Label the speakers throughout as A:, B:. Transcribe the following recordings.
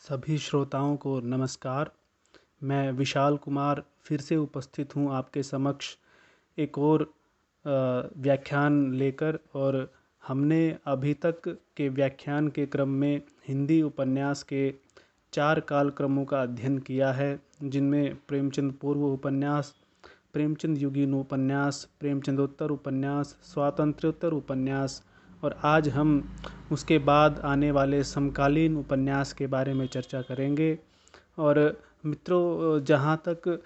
A: सभी श्रोताओं को नमस्कार। मैं विशाल कुमार फिर से उपस्थित हूँ आपके समक्ष एक और व्याख्यान लेकर। और हमने अभी तक के व्याख्यान के क्रम में हिंदी उपन्यास के 4 कालक्रमों का अध्ययन किया है, जिनमें प्रेमचंद पूर्व उपन्यास, प्रेमचंद युगीन उपन्यास, प्रेमचंदोत्तर उपन्यास, स्वातंत्र्योत्तर उपन्यास और आज हम उसके बाद आने वाले समकालीन उपन्यास के बारे में चर्चा करेंगे। और मित्रों, जहाँ तक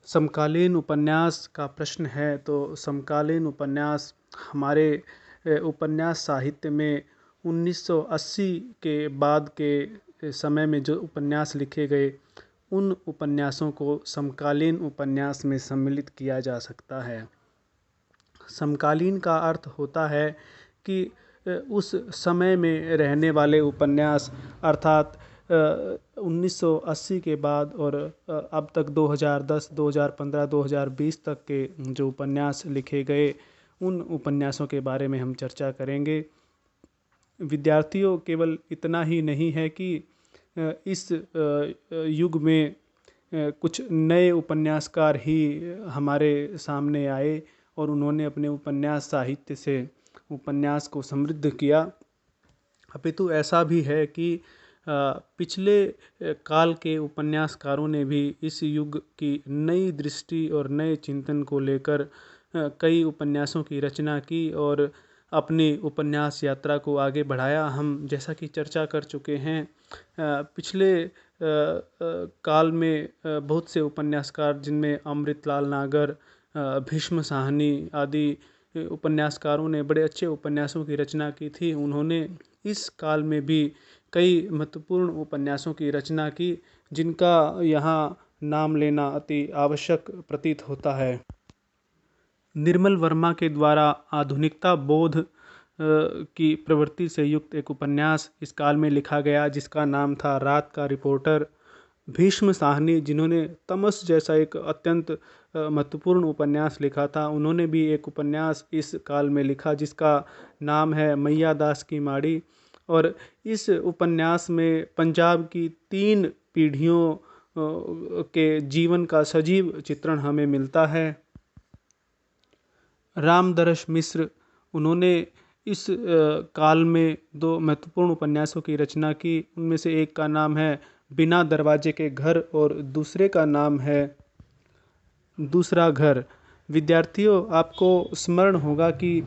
A: समकालीन उपन्यास का प्रश्न है तो समकालीन उपन्यास हमारे उपन्यास साहित्य में 1980 के बाद के समय में जो उपन्यास लिखे गए, उन उपन्यासों को समकालीन उपन्यास में सम्मिलित किया जा सकता है। समकालीन का अर्थ होता है कि उस समय में रहने वाले उपन्यास, अर्थात 1980 के बाद और अब तक 2010, 2015, 2020 तक के जो उपन्यास लिखे गए, उन उपन्यासों के बारे में हम चर्चा करेंगे। विद्यार्थियों, केवल इतना ही नहीं है कि इस युग में कुछ नए उपन्यासकार ही हमारे सामने आए और उन्होंने अपने उपन्यास साहित्य से उपन्यास को समृद्ध किया, अपितु ऐसा भी है कि पिछले काल के उपन्यासकारों ने भी इस युग की नई दृष्टि और नए चिंतन को लेकर कई उपन्यासों की रचना की और अपनी उपन्यास यात्रा को आगे बढ़ाया। हम जैसा कि चर्चा कर चुके हैं, पिछले काल में बहुत से उपन्यासकार, जिनमें अमृतलाल नागर, भीष्म साहनी आदि उपन्यासकारों ने बड़े अच्छे उपन्यासों की रचना की थी। उन्होंने इस काल में भी कई महत्वपूर्ण उपन्यासों की रचना की, जिनका यहाँ नाम लेना अति आवश्यक प्रतीत होता है। निर्मल वर्मा के द्वारा आधुनिकता बोध की प्रवृत्ति से युक्त एक उपन्यास इस काल में लिखा गया, जिसका नाम था रात का रिपोर्टर। भीष्म साहनी, जिन्होंने तमस जैसा एक अत्यंत महत्वपूर्ण उपन्यास लिखा था, उन्होंने भी एक उपन्यास इस काल में लिखा, जिसका नाम है मैया दास की माड़ी। और इस उपन्यास में पंजाब की 3 पीढ़ियों के जीवन का सजीव चित्रण हमें मिलता है। रामदरस मिश्र, उन्होंने इस काल में 2 महत्वपूर्ण उपन्यासों की रचना की। उनमें से एक का नाम है बिना दरवाजे के घर और दूसरे का नाम है दूसरा घर। विद्यार्थियों, आपको स्मरण होगा कि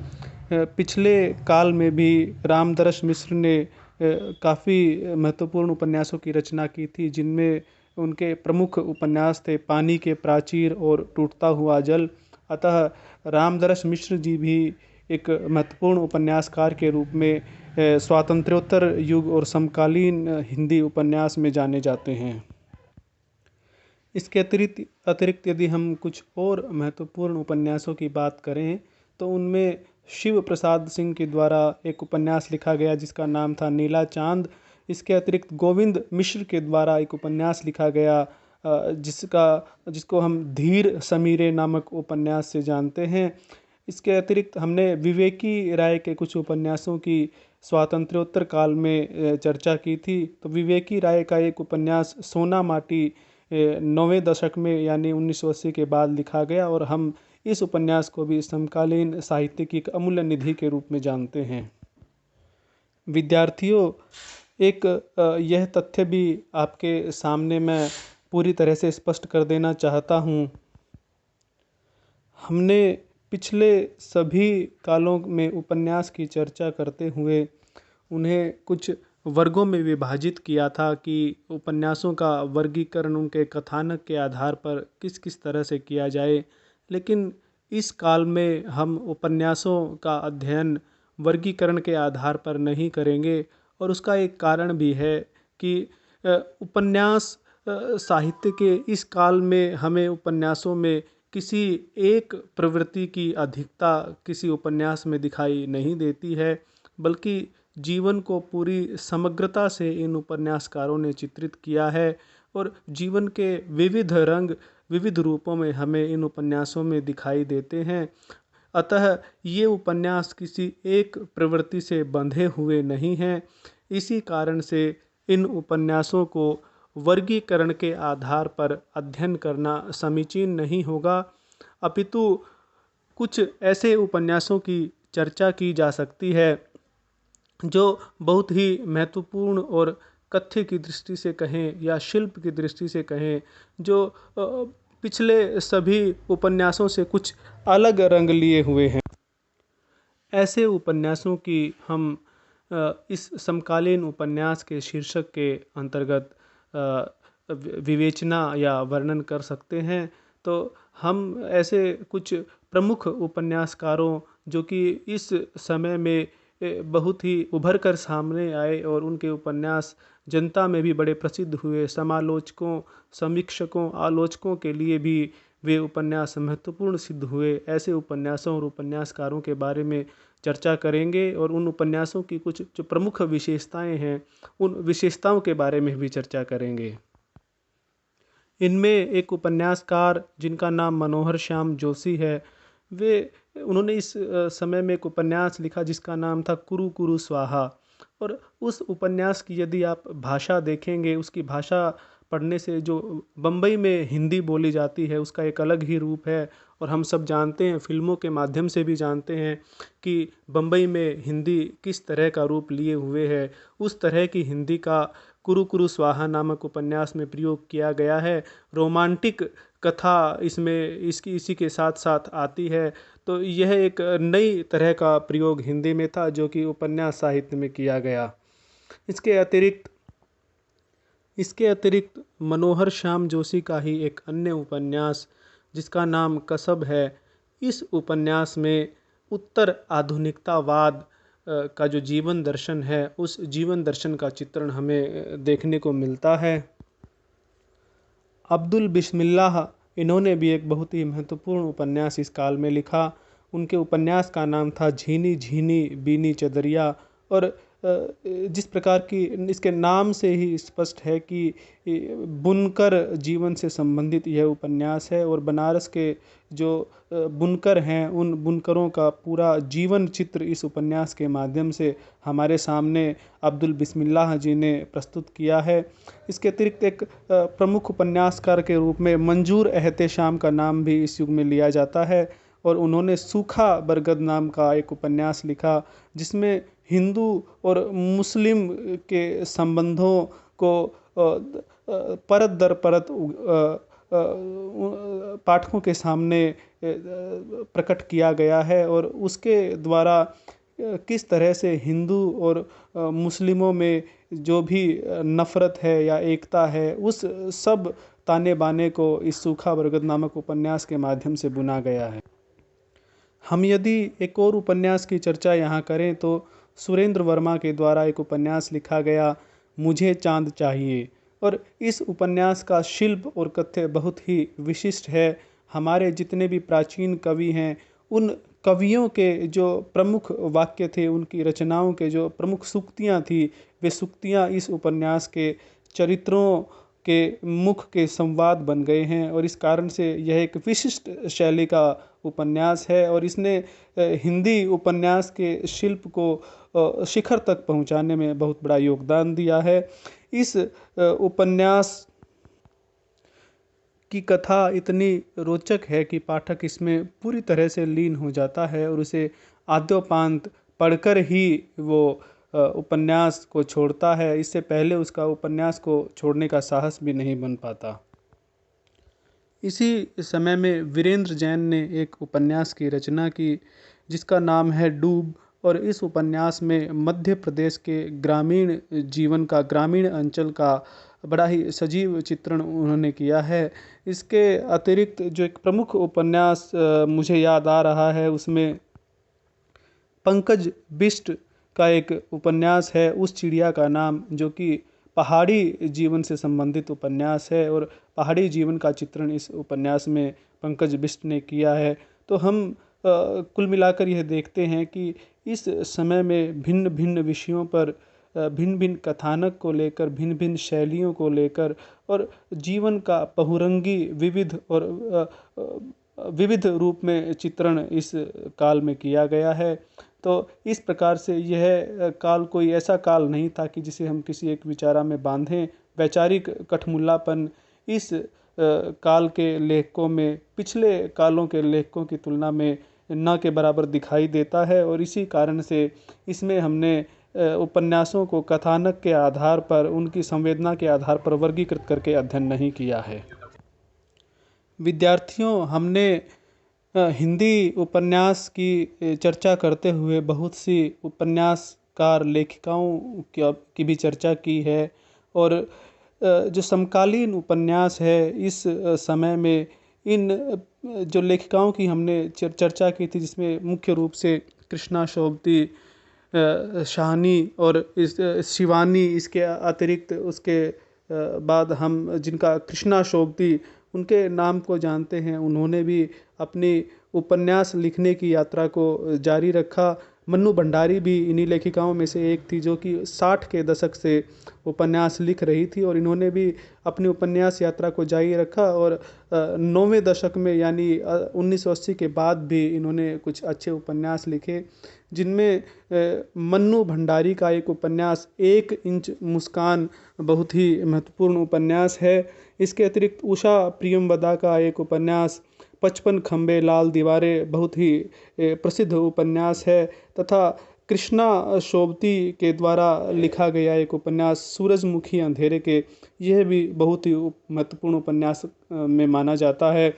A: पिछले काल में भी रामदरस मिश्र ने काफ़ी महत्वपूर्ण उपन्यासों की रचना की थी, जिनमें उनके प्रमुख उपन्यास थे पानी के प्राचीर और टूटता हुआ जल। अतः रामदरस मिश्र जी भी एक महत्वपूर्ण उपन्यासकार के रूप में स्वातंत्र्योत्तर युग और समकालीन हिंदी उपन्यास में जाने जाते हैं। इसके अतिरिक्त यदि हम कुछ और महत्वपूर्ण उपन्यासों की बात करें तो उनमें शिव प्रसाद सिंह के द्वारा एक उपन्यास लिखा गया, जिसका नाम था नीला चांद। इसके अतिरिक्त गोविंद मिश्र के द्वारा एक उपन्यास लिखा गया, जिसको हम धीर समीरे नामक उपन्यास से जानते हैं। इसके अतिरिक्त हमने विवेकी राय के कुछ उपन्यासों की स्वातंत्र्योत्तर काल में चर्चा की थी। तो विवेकी राय का एक उपन्यास सोना माटी 9वें दशक में यानी 1980 के बाद लिखा गया, और हम इस उपन्यास को भी समकालीन साहित्य की एक अमूल्य निधि के रूप में जानते हैं। विद्यार्थियों, एक यह तथ्य भी आपके सामने मैं पूरी तरह से स्पष्ट कर देना चाहता हूँ। हमने पिछले सभी कालों में उपन्यास की चर्चा करते हुए उन्हें कुछ वर्गों में विभाजित किया था कि उपन्यासों का वर्गीकरण उनके कथानक के आधार पर किस किस तरह से किया जाए। लेकिन इस काल में हम उपन्यासों का अध्ययन वर्गीकरण के आधार पर नहीं करेंगे, और उसका एक कारण भी है कि उपन्यास साहित्य के इस काल में हमें उपन्यासों में किसी एक प्रवृत्ति की अधिकता किसी उपन्यास में दिखाई नहीं देती है, बल्कि जीवन को पूरी समग्रता से इन उपन्यासकारों ने चित्रित किया है। और जीवन के विविध रंग, विविध रूपों में हमें इन उपन्यासों में दिखाई देते हैं। अतः ये उपन्यास किसी एक प्रवृत्ति से बंधे हुए नहीं हैं। इसी कारण से इन उपन्यासों को वर्गीकरण के आधार पर अध्ययन करना समीचीन नहीं होगा, अपितु कुछ ऐसे उपन्यासों की चर्चा की जा सकती है जो बहुत ही महत्वपूर्ण और कथ्य की दृष्टि से कहें या शिल्प की दृष्टि से कहें, जो पिछले सभी उपन्यासों से कुछ अलग रंग लिए हुए हैं। ऐसे उपन्यासों की हम इस समकालीन उपन्यास के शीर्षक के अंतर्गत विवेचना या वर्णन कर सकते हैं। तो हम ऐसे कुछ प्रमुख उपन्यासकारों जो कि इस समय में बहुत ही उभर कर सामने आए और उनके उपन्यास जनता में भी बड़े प्रसिद्ध हुए, समालोचकों, समीक्षकों, आलोचकों के लिए भी वे उपन्यास महत्वपूर्ण सिद्ध हुए, ऐसे उपन्यासों और उपन्यासकारों के बारे में चर्चा करेंगे और उन उपन्यासों की कुछ जो प्रमुख विशेषताएं हैं उन विशेषताओं के बारे में भी चर्चा करेंगे। इनमें एक उपन्यासकार जिनका नाम मनोहर श्याम जोशी है, उन्होंने इस समय में एक उपन्यास लिखा जिसका नाम था कुरु कुरु स्वाहा। और उस उपन्यास की यदि आप भाषा देखेंगे, उसकी भाषा पढ़ने से, जो बम्बई में हिंदी बोली जाती है उसका एक अलग ही रूप है। और हम सब जानते हैं, फिल्मों के माध्यम से भी जानते हैं कि बम्बई में हिंदी किस तरह का रूप लिए हुए है। उस तरह की हिंदी का कुरु कुरु स्वाहा नामक उपन्यास में प्रयोग किया गया है। रोमांटिक कथा इसमें इसी के साथ साथ आती है। तो यह एक नई तरह का प्रयोग हिंदी में था जो कि उपन्यास साहित्य में किया गया। इसके अतिरिक्त मनोहर श्याम जोशी का ही एक अन्य उपन्यास जिसका नाम कसब है, इस उपन्यास में उत्तर आधुनिकतावाद का जो जीवन दर्शन है, उस जीवन दर्शन का चित्रण हमें देखने को मिलता है। अब्दुल बिस्मिल्लाह, इन्होंने भी एक बहुत ही महत्वपूर्ण उपन्यास इस काल में लिखा। उनके उपन्यास का नाम था झीनी झीनी बीनी चदरिया। और जिस प्रकार की इसके नाम से ही स्पष्ट है कि बुनकर जीवन से संबंधित यह उपन्यास है और बनारस के जो बुनकर हैं उन बुनकरों का पूरा जीवन चित्र इस उपन्यास के माध्यम से हमारे सामने अब्दुल बिस्मिल्लाह जी ने प्रस्तुत किया है। इसके अतिरिक्त एक प्रमुख उपन्यासकार के रूप में मंजूर एहतेशाम का नाम भी इस युग में लिया जाता है और उन्होंने सूखा बरगद नाम का एक उपन्यास लिखा जिसमें हिंदू और मुस्लिम के संबंधों को परत दर परत पाठकों के सामने प्रकट किया गया है और उसके द्वारा किस तरह से हिंदू और मुस्लिमों में जो भी नफ़रत है या एकता है, उस सब ताने बाने को इस सूखा बरगद नामक उपन्यास के माध्यम से बुना गया है। हम यदि एक और उपन्यास की चर्चा यहाँ करें तो सुरेंद्र वर्मा के द्वारा एक उपन्यास लिखा गया मुझे चांद चाहिए, और इस उपन्यास का शिल्प और कथ्य बहुत ही विशिष्ट है। हमारे जितने भी प्राचीन कवि हैं उन कवियों के जो प्रमुख वाक्य थे, उनकी रचनाओं के जो प्रमुख सूक्तियाँ थी, वे सूक्तियाँ इस उपन्यास के चरित्रों के मुख के संवाद बन गए हैं और इस कारण से यह एक विशिष्ट शैली का उपन्यास है और इसने हिंदी उपन्यास के शिल्प को शिखर तक पहुंचाने में बहुत बड़ा योगदान दिया है। इस उपन्यास की कथा इतनी रोचक है कि पाठक इसमें पूरी तरह से लीन हो जाता है और उसे आद्योपांत पढ़कर ही वो उपन्यास को छोड़ता है। इससे पहले उसका उपन्यास को छोड़ने का साहस भी नहीं बन पाता। इसी समय में वीरेंद्र जैन ने एक उपन्यास की रचना की जिसका नाम है डूब, और इस उपन्यास में मध्य प्रदेश के ग्रामीण जीवन का, ग्रामीण अंचल का बड़ा ही सजीव चित्रण उन्होंने किया है। इसके अतिरिक्त जो एक प्रमुख उपन्यास मुझे याद आ रहा है, उसमें पंकज बिष्ट का एक उपन्यास है उस चिड़िया का नाम, जो कि पहाड़ी जीवन से संबंधित उपन्यास है और पहाड़ी जीवन का चित्रण इस उपन्यास में पंकज बिष्ट ने किया है। तो हम कुल मिलाकर यह देखते हैं कि इस समय में भिन्न भिन्न विषयों पर, भिन्न भिन्न कथानक को लेकर, भिन्न भिन्न शैलियों को लेकर और जीवन का बहुरंगी विविध रूप में चित्रण इस काल में किया गया है। तो इस प्रकार से यह काल कोई ऐसा काल नहीं था कि जिसे हम किसी एक विचारा में बांधें। वैचारिक कठमुल्लापन इस काल के लेखकों में पिछले कालों के लेखकों की तुलना में न के बराबर दिखाई देता है, और इसी कारण से इसमें हमने उपन्यासों को कथानक के आधार पर, उनकी संवेदना के आधार पर वर्गीकृत करके अध्ययन नहीं किया है। विद्यार्थियों, हमने हिंदी उपन्यास की चर्चा करते हुए बहुत सी उपन्यासकार लेखिकाओं की भी चर्चा की है, और जो समकालीन उपन्यास है इस समय में इन जो लेखिकाओं की हमने चर्चा की थी, जिसमें मुख्य रूप से कृष्णा शोभती, शाहनी और इस शिवानी, इसके अतिरिक्त उसके बाद हम जिनका कृष्णा शोभती उनके नाम को जानते हैं, उन्होंने भी अपनी उपन्यास लिखने की यात्रा को जारी रखा। मन्नू भंडारी भी इन्हीं लेखिकाओं में से एक थी, जो कि 60 के दशक से उपन्यास लिख रही थी, और इन्होंने भी अपनी उपन्यास यात्रा को जारी रखा, और 9वें दशक में यानी 1980 के बाद भी इन्होंने कुछ अच्छे उपन्यास लिखे, जिनमें मन्नू भंडारी का एक उपन्यास 1 इंच मुस्कान बहुत ही महत्वपूर्ण उपन्यास है। इसके अतिरिक्त उषा प्रियमवदा का एक उपन्यास 55 खंबे लाल दीवारें बहुत ही प्रसिद्ध उपन्यास है, तथा कृष्णा शोभती के द्वारा लिखा गया एक उपन्यास सूरजमुखी अंधेरे के, यह भी बहुत ही महत्वपूर्ण उपन्यास में माना जाता है।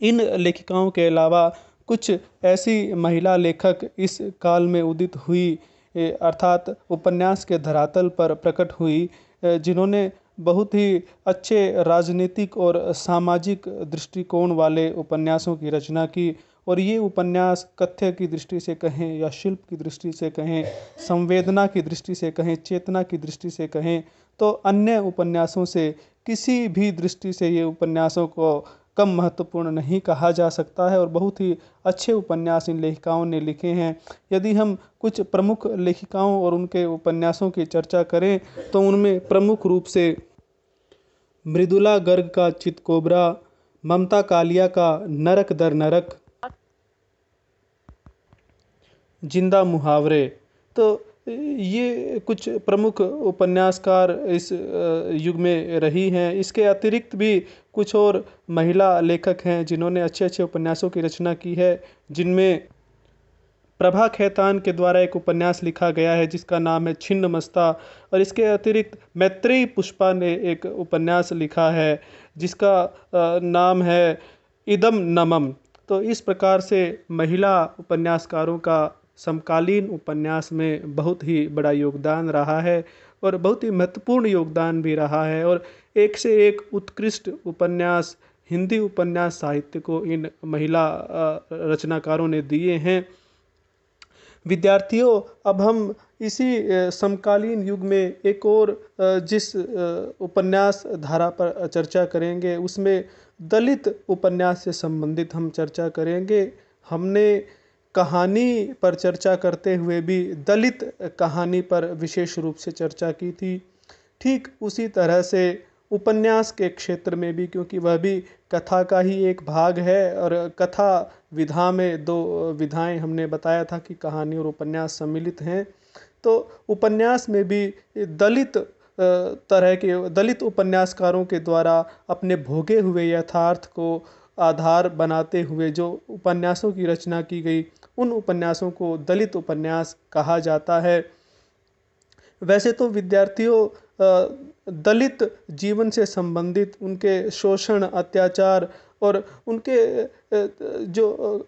A: इन लेखिकाओं के अलावा कुछ ऐसी महिला लेखक इस काल में उदित हुई, अर्थात उपन्यास के धरातल पर प्रकट हुई, जिन्होंने बहुत ही अच्छे राजनीतिक और सामाजिक दृष्टिकोण वाले उपन्यासों की रचना की, और ये उपन्यास कथ्य की दृष्टि से कहें या शिल्प की दृष्टि से कहें, संवेदना की दृष्टि से कहें, चेतना की दृष्टि से कहें, तो अन्य उपन्यासों से किसी भी दृष्टि से ये उपन्यासों को कम महत्वपूर्ण नहीं कहा जा सकता है, और बहुत ही अच्छे उपन्यास इन लेखिकाओं ने लिखे हैं। यदि हम कुछ प्रमुख लेखिकाओं और उनके उपन्यासों की चर्चा करें, तो उनमें प्रमुख रूप से मृदुला गर्ग का चितकोबरा, ममता कालिया का नरक दर नरक, जिंदा मुहावरे, तो ये कुछ प्रमुख उपन्यासकार इस युग में रही हैं। इसके अतिरिक्त भी कुछ और महिला लेखक हैं जिन्होंने अच्छे अच्छे उपन्यासों की रचना की है, जिनमें प्रभा खेतान के द्वारा एक उपन्यास लिखा गया है जिसका नाम है छिन्न मस्ता, और इसके अतिरिक्त मैत्रेयी पुष्पा ने एक उपन्यास लिखा है जिसका नाम है इदम नमम। तो इस प्रकार से महिला उपन्यासकारों का समकालीन उपन्यास में बहुत ही बड़ा योगदान रहा है, और बहुत ही महत्वपूर्ण योगदान भी रहा है, और एक से एक उत्कृष्ट उपन्यास हिंदी उपन्यास साहित्य को इन महिला रचनाकारों ने दिए हैं। विद्यार्थियों, अब हम इसी समकालीन युग में एक और जिस उपन्यास धारा पर चर्चा करेंगे, उसमें दलित उपन्यास से संबंधित हम चर्चा करेंगे। हमने कहानी पर चर्चा करते हुए भी दलित कहानी पर विशेष रूप से चर्चा की थी। ठीक उसी तरह से उपन्यास के क्षेत्र में भी, क्योंकि वह भी कथा का ही एक भाग है, और कथा विधा में 2 विधाएं हमने बताया था कि कहानी और उपन्यास सम्मिलित हैं, तो उपन्यास में भी दलित तरह के दलित उपन्यासकारों के द्वारा अपने भोगे हुए यथार्थ को आधार बनाते हुए जो उपन्यासों की रचना की गई, उन उपन्यासों को दलित उपन्यास कहा जाता है। वैसे तो विद्यार्थियों, दलित जीवन से संबंधित उनके शोषण, अत्याचार और उनके जो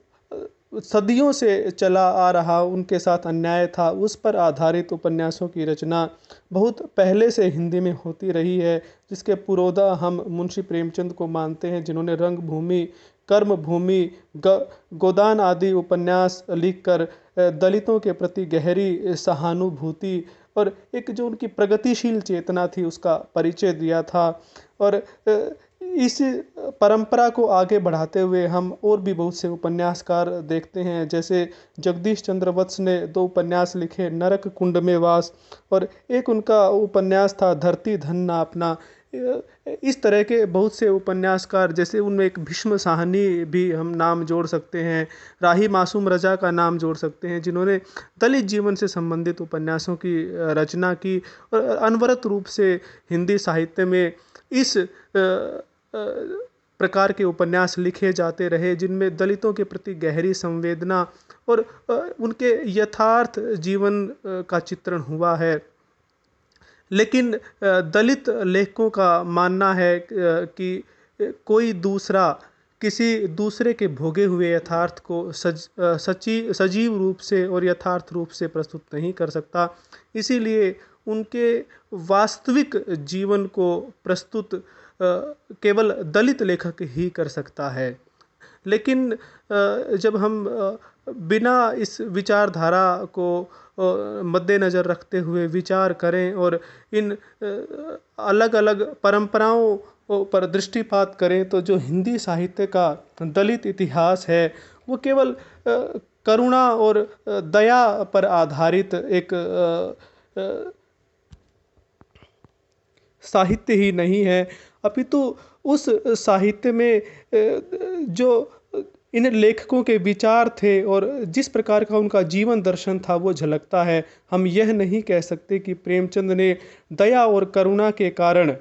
A: सदियों से चला आ रहा उनके साथ अन्याय था, उस पर आधारित उपन्यासों की रचना बहुत पहले से हिंदी में होती रही है, जिसके पुरोधा हम मुंशी प्रेमचंद को मानते हैं, जिन्होंने रंगभूमि, कर्मभूमि, गोदान आदि उपन्यास लिखकर दलितों के प्रति गहरी सहानुभूति और एक जो उनकी प्रगतिशील चेतना थी उसका परिचय दिया था। और इस परंपरा को आगे बढ़ाते हुए हम और भी बहुत से उपन्यासकार देखते हैं, जैसे जगदीश चंद्र वत्स ने 2 उपन्यास लिखे, नरक कुंड में वास, और एक उनका उपन्यास था धरती धन ना अपना। इस तरह के बहुत से उपन्यासकार, जैसे उनमें एक भीष्म साहनी भी हम नाम जोड़ सकते हैं, राही मासूम रजा का नाम जोड़ सकते हैं, जिन्होंने दलित जीवन से संबंधित उपन्यासों की रचना की और अनवरत रूप से हिंदी साहित्य में इस प्रकार के उपन्यास लिखे जाते रहे, जिनमें दलितों के प्रति गहरी संवेदना और उनके यथार्थ जीवन का चित्रण हुआ है। लेकिन दलित लेखकों का मानना है कि कोई दूसरा किसी दूसरे के भोगे हुए यथार्थ को सजीव रूप से और यथार्थ रूप से प्रस्तुत नहीं कर सकता। इसीलिए उनके वास्तविक जीवन को प्रस्तुत केवल दलित लेखक ही कर सकता है। लेकिन जब हम बिना इस विचारधारा को मद्देनज़र रखते हुए विचार करें और इन अलग अलग परंपराओं पर दृष्टिपात करें, तो जो हिंदी साहित्य का दलित इतिहास है वो केवल करुणा और दया पर आधारित एक साहित्य ही नहीं है, अपितु उस साहित्य में जो इन लेखकों के विचार थे और जिस प्रकार का उनका जीवन दर्शन था वो झलकता है। हम यह नहीं कह सकते कि प्रेमचंद ने दया और करुणा के कारण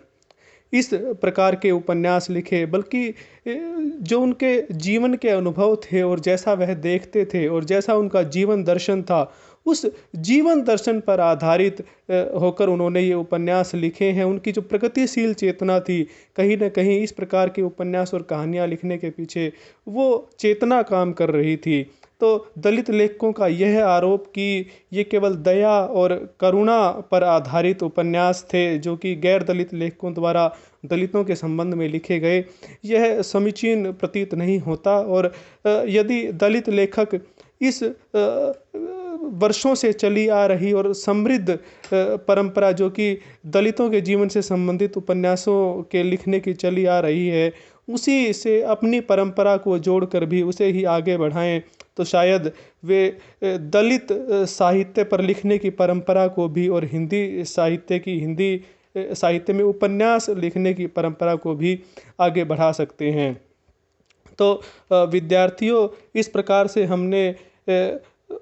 A: इस प्रकार के उपन्यास लिखे, बल्कि जो उनके जीवन के अनुभव थे और जैसा वह देखते थे और जैसा उनका जीवन दर्शन था, उस जीवन दर्शन पर आधारित होकर उन्होंने ये उपन्यास लिखे हैं। उनकी जो प्रगतिशील चेतना थी, कहीं न कहीं इस प्रकार के उपन्यास और कहानियाँ लिखने के पीछे वो चेतना काम कर रही थी। तो दलित लेखकों का यह आरोप कि ये केवल दया और करुणा पर आधारित उपन्यास थे, जो कि गैर दलित लेखकों द्वारा दलितों के संबंध में लिखे गए, यह समीचीन प्रतीत नहीं होता। और यदि दलित लेखक इस वर्षों से चली आ रही और समृद्ध परंपरा, जो कि दलितों के जीवन से संबंधित उपन्यासों के लिखने की चली आ रही है, उसी से अपनी परंपरा को जोड़कर भी उसे ही आगे बढ़ाएं, तो शायद वे दलित साहित्य पर लिखने की परंपरा को भी और हिंदी साहित्य में उपन्यास लिखने की परंपरा को भी आगे बढ़ा सकते हैं। तो विद्यार्थियों, इस प्रकार से हमने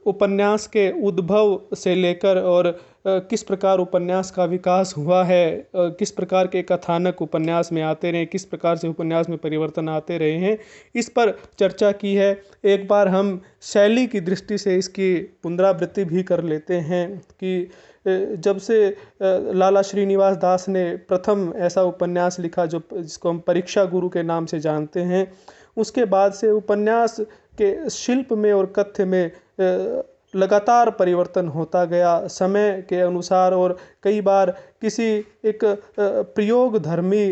A: उपन्यास के उद्भव से लेकर और किस प्रकार उपन्यास का विकास हुआ है, किस प्रकार के कथानक उपन्यास में आते रहे, किस प्रकार से उपन्यास में परिवर्तन आते रहे हैं, इस पर चर्चा की है। एक बार हम शैली की दृष्टि से इसकी पुनरावृत्ति भी कर लेते हैं कि जब से लाला श्रीनिवास दास ने प्रथम ऐसा उपन्यास लिखा जिसको हम परीक्षा गुरु के नाम से जानते हैं, उसके बाद से उपन्यास के शिल्प में और कथ्य में लगातार परिवर्तन होता गया समय के अनुसार। और कई बार किसी एक प्रयोगधर्मी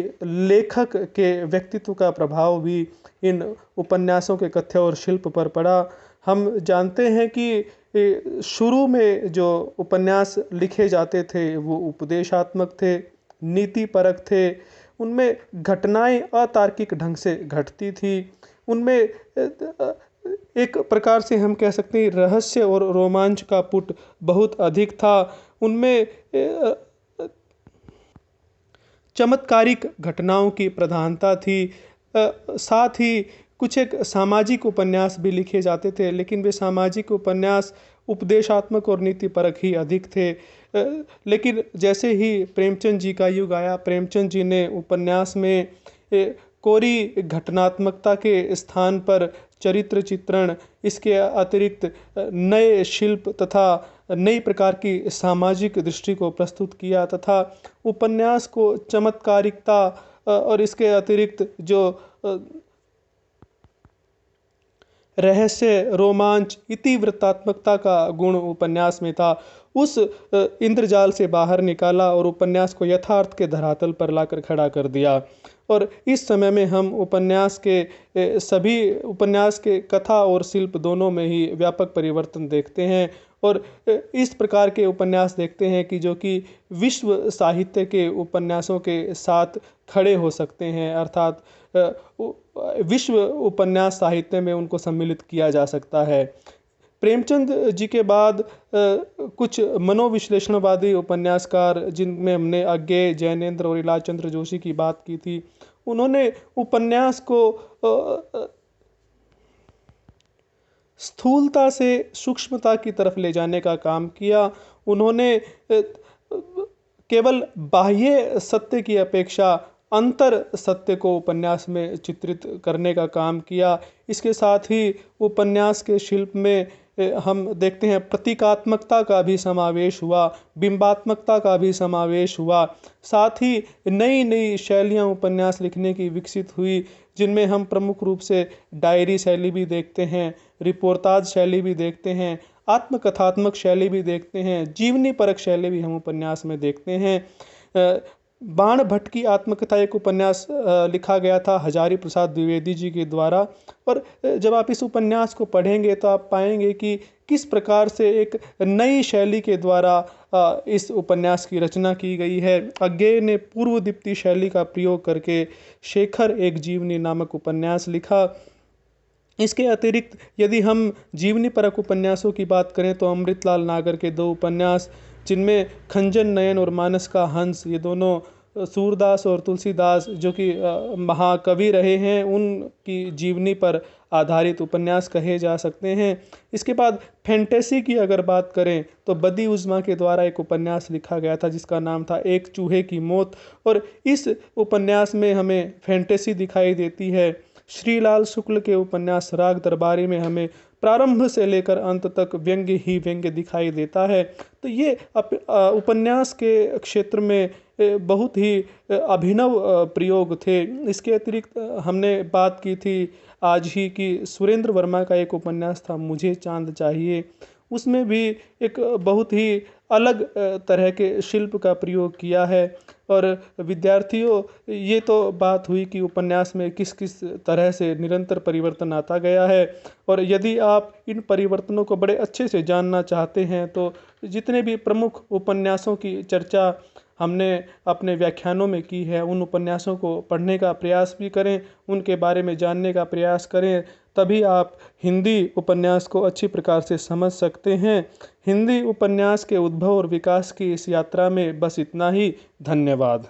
A: लेखक के व्यक्तित्व का प्रभाव भी इन उपन्यासों के कथ्य और शिल्प पर पड़ा। हम जानते हैं कि शुरू में जो उपन्यास लिखे जाते थे वो उपदेशात्मक थे, नीतिपरक थे, उनमें घटनाएं अतार्किक ढंग से घटती थी, उनमें एक प्रकार से हम कह सकते हैं रहस्य और रोमांच का पुट बहुत अधिक था, उनमें चमत्कारिक घटनाओं की प्रधानता थी। साथ ही कुछ एक सामाजिक उपन्यास भी लिखे जाते थे, लेकिन वे सामाजिक उपन्यास उपदेशात्मक और नीतिपरक ही अधिक थे। लेकिन जैसे ही प्रेमचंद जी का युग आया, प्रेमचंद जी ने उपन्यास में कोरी घटनात्मकता के स्थान पर चरित्र चित्रण, इसके अतिरिक्त नए शिल्प तथा नई प्रकार की सामाजिक दृष्टि को प्रस्तुत किया तथा उपन्यास को चमत्कारिकता और इसके अतिरिक्त जो रहस्य, रोमांच, इतिवृत्तात्मकता का गुण उपन्यास में था, उस इंद्रजाल से बाहर निकाला और उपन्यास को यथार्थ के धरातल पर लाकर खड़ा कर दिया। और इस समय में हम उपन्यास के कथा और शिल्प दोनों में ही व्यापक परिवर्तन देखते हैं। और इस प्रकार के उपन्यास देखते हैं कि जो कि विश्व साहित्य के उपन्यासों के साथ खड़े हो सकते हैं, अर्थात विश्व उपन्यास साहित्य में उनको सम्मिलित किया जा सकता है। प्रेमचंद जी के बाद कुछ मनोविश्लेषणवादी उपन्यासकार जिनमें हमने अज्ञेय, जैनेंद्र और इलाज चंद्र जोशी की बात की थी, उन्होंने उपन्यास को स्थूलता से सूक्ष्मता की तरफ ले जाने का काम किया। उन्होंने केवल बाह्य सत्य की अपेक्षा अंतर सत्य को उपन्यास में चित्रित करने का काम किया। इसके साथ ही उपन्यास के शिल्प में हम देखते हैं प्रतीकात्मकता का भी समावेश हुआ, बिंबात्मकता का भी समावेश हुआ। साथ ही नई नई शैलियाँ उपन्यास लिखने की विकसित हुई, जिनमें हम प्रमुख रूप से डायरी शैली भी देखते हैं, रिपोर्ताज शैली भी देखते हैं, आत्मकथात्मक शैली भी देखते हैं, जीवनी परक शैली भी हम उपन्यास में देखते हैं। बाण भट्ट की आत्मकथा एक उपन्यास लिखा गया था हजारी प्रसाद द्विवेदी जी के द्वारा, और जब आप इस उपन्यास को पढ़ेंगे तो आप पाएंगे कि किस प्रकार से एक नई शैली के द्वारा इस उपन्यास की रचना की गई है। अज्ञेय ने पूर्व दीप्ति शैली का प्रयोग करके शेखर एक जीवनी नामक उपन्यास लिखा। इसके अतिरिक्त यदि हम जीवनी परक उपन्यासों की बात करें तो अमृतलाल नागर के 2 उपन्यास, जिनमें खंजन नयन और मानस का हंस, ये दोनों सूरदास और तुलसीदास जो कि महाकवि रहे हैं, उनकी जीवनी पर आधारित उपन्यास कहे जा सकते हैं। इसके बाद फैंटेसी की अगर बात करें तो बदी उज़्मा के द्वारा एक उपन्यास लिखा गया था जिसका नाम था एक चूहे की मौत, और इस उपन्यास में हमें फैंटेसी दिखाई देती है। श्रीलाल शुक्ल के उपन्यास राग दरबारी में हमें प्रारंभ से लेकर अंत तक व्यंग्य ही व्यंग्य दिखाई देता है। तो ये उपन्यास के क्षेत्र में बहुत ही अभिनव प्रयोग थे। इसके अतिरिक्त हमने बात की थी आज ही की सुरेंद्र वर्मा का एक उपन्यास था मुझे चांद चाहिए, उसमें भी एक बहुत ही अलग तरह के शिल्प का प्रयोग किया है। और विद्यार्थियों, ये तो बात हुई कि उपन्यास में किस किस तरह से निरंतर परिवर्तन आता गया है, और यदि आप इन परिवर्तनों को बड़े अच्छे से जानना चाहते हैं तो जितने भी प्रमुख उपन्यासों की चर्चा हमने अपने व्याख्यानों में की है, उन उपन्यासों को पढ़ने का प्रयास भी करें, उनके बारे में जानने का प्रयास करें, तभी आप हिंदी उपन्यास को अच्छी प्रकार से समझ सकते हैं। हिंदी उपन्यास के उद्भव और विकास की इस यात्रा में बस इतना ही। धन्यवाद।